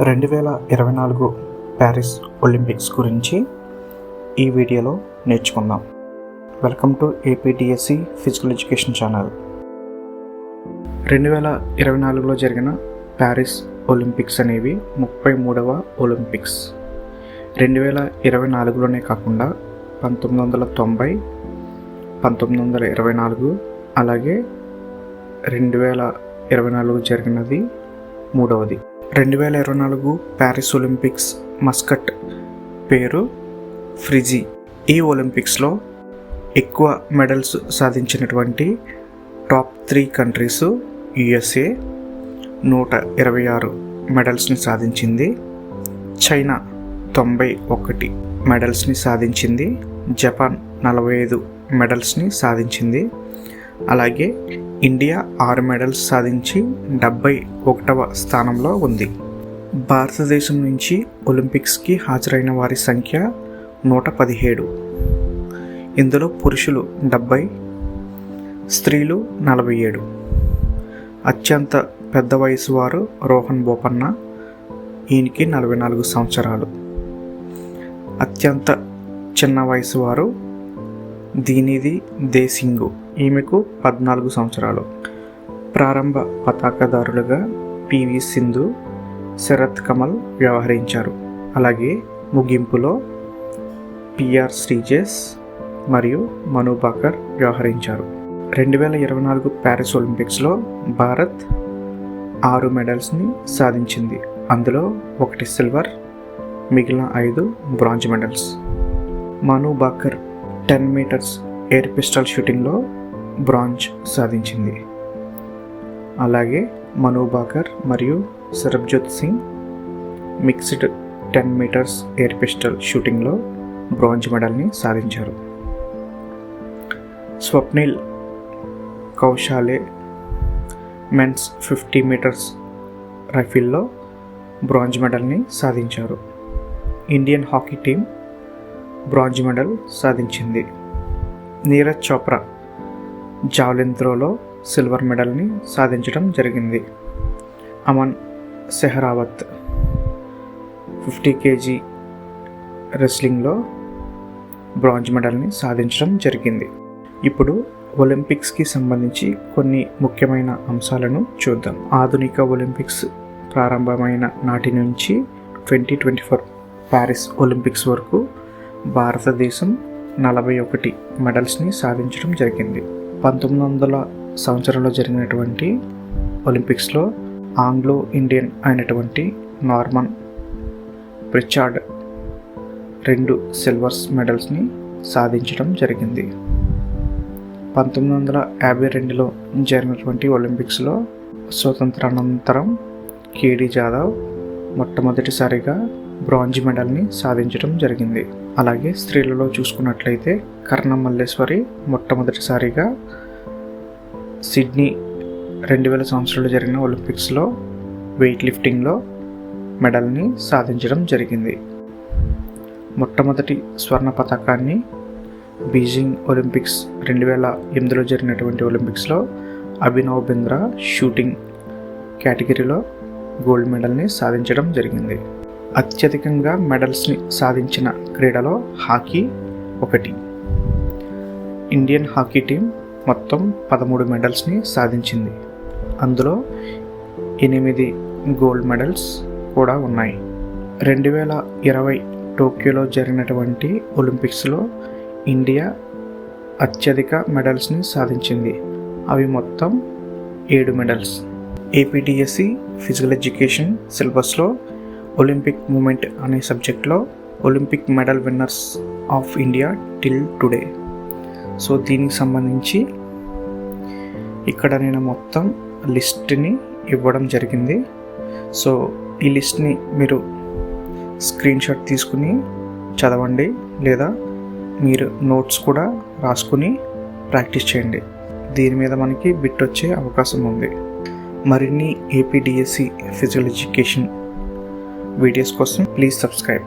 2024 Paris Olympics గురించి ఈ వీడియోలో నేర్చుకుందాం. Welcome to APDSC physical education channel. 2024లో జరిగిన ప్యారిస్ ఒలింపిక్స్ అనేవి 33వ ఒలింపిక్స్. 2024లోనే కాకుండా 1990, 1924 అలాగే 2024 జరిగినది మూడవది. 2024 ప్యారిస్ ఒలింపిక్స్ మస్కట్ పేరు ఫ్రిజీ. ఈ ఒలింపిక్స్లో ఎక్కువ మెడల్స్ సాధించినటువంటి టాప్ 3 కంట్రీస్ USA 126 మెడల్స్ని సాధించింది, చైనా 91 మెడల్స్ని సాధించింది, జపాన్ 45 మెడల్స్ని సాధించింది, అలాగే ఇండియా 6 మెడల్స్ సాధించి 71వ స్థానంలో ఉంది. భారతదేశం నుంచి ఒలింపిక్స్కి హాజరైన వారి సంఖ్య 117. ఇందులో పురుషులు 70, స్త్రీలు 47. అత్యంత పెద్ద వయసు వారు రోహన్ బోపన్న, ఈయనకి 44 సంవత్సరాలు. అత్యంత చిన్న వయసు వారు దీనిది దేశింగు, ఈమెకు 14 సంవత్సరాలు. ప్రారంభ పతాకదారులుగా PV సింధు, శరత్ కమల్ వ్యవహరించారు. అలాగే ముగింపులో PR శ్రీజేష్ మరియు మను భాకర్ వ్యవహరించారు. 2024 ప్యారిస్ ఒలింపిక్స్లో భారత్ 6 మెడల్స్ని సాధించింది. అందులో 1 సిల్వర్, మిగిలిన 5 bronze medals. Manu Bhaker 10 meters air pistol షూటింగ్లో బ్రాంజ్ సాధించింది. అలాగే మను భాకర్ మరియు Sarabjot Singh mixed 10 meters air pistol షూటింగ్లో బ్రాంజ్ మెడల్ని సాధించారు. స్వప్నిల్ కౌశాలే మెన్స్ 50 మీటర్స్ రైఫిల్లో బ్రాంజ్ మెడల్ని సాధించారు. Indian hockey team bronze medal సాధించింది. నీరజ్ చోప్రా జావెలిన్ త్రోలో సిల్వర్ మెడల్ని సాధించడం జరిగింది. అమన్ సెహ్రావత్ 50 kg రెస్లింగ్లో బ్రాంజ్ మెడల్ని సాధించడం జరిగింది. ఇప్పుడు ఒలింపిక్స్కి సంబంధించి కొన్ని ముఖ్యమైన అంశాలను చూద్దాం. ఆధునిక ఒలింపిక్స్ ప్రారంభమైన నాటి నుంచి 2024 ప్యారిస్ ఒలింపిక్స్ వరకు భారతదేశం 41 మెడల్స్ని సాధించడం జరిగింది. 1900 సంవత్సరంలో జరిగినటువంటి ఒలింపిక్స్లో ఆంగ్లో ఇండియన్ అయినటువంటి నార్మన్ ప్రిచార్డ్ 2 సిల్వర్స్ మెడల్స్ని సాధించడం జరిగింది. 1952లో జరిగినటువంటి ఒలింపిక్స్లో స్వతంత్రానంతరం KD జాదవ్ మొట్టమొదటిసారిగా బ్రాంజ్ మెడల్ని సాధించడం జరిగింది. అలాగే స్త్రీలలో చూసుకున్నట్లయితే కర్ణ మల్లేశ్వరి మొట్టమొదటిసారిగా సిడ్నీ 2000 సంవత్సరంలో జరిగిన ఒలింపిక్స్లో వెయిట్ లిఫ్టింగ్లో మెడల్ని సాధించడం జరిగింది. మొట్టమొదటి స్వర్ణ పతకాన్ని బీజింగ్ ఒలింపిక్స్ 2008లో జరిగినటువంటి ఒలింపిక్స్లో అభినవ్ బింద్రా షూటింగ్ కేటగిరీలో గోల్డ్ మెడల్ని సాధించడం జరిగింది. అత్యధికంగా మెడల్స్ని సాధించిన క్రీడలో హాకీ 1. ఇండియన్ హాకీ టీం మొత్తం 13 మెడల్స్ని సాధించింది. అందులో 8 గోల్డ్ మెడల్స్ కూడా ఉన్నాయి. 2020 టోక్యోలో జరిగినటువంటి ఒలింపిక్స్లో ఇండియా అత్యధిక మెడల్స్ని సాధించింది. అవి మొత్తం 7 మెడల్స్. ఏపీడిఎస్సి ఫిజికల్ ఎడ్యుకేషన్ సిలబస్లో ఒలింపిక్ మూమెంట్ అనే సబ్జెక్ట్లో Olympic medal winners of India till today. So దీనికి సంబంధించి ఇక్కడ నేను మొత్తం లిస్ట్ని ఇవ్వడం జరిగింది. సో ఈ లిస్ట్ని మీరు స్క్రీన్ షాట్ తీసుకుని చదవండి, లేదా మీరు నోట్స్ కూడా రాసుకుని ప్రాక్టీస్ చేయండి. దీని మీద మనకి బిట్ వచ్చే అవకాశం ఉంది. మరిన్ని ఏపీడిఎస్సి ఫిజికల్ ఎడ్యుకేషన్ వీడియోస్ కోసం ప్లీజ్ సబ్స్క్రైబ్.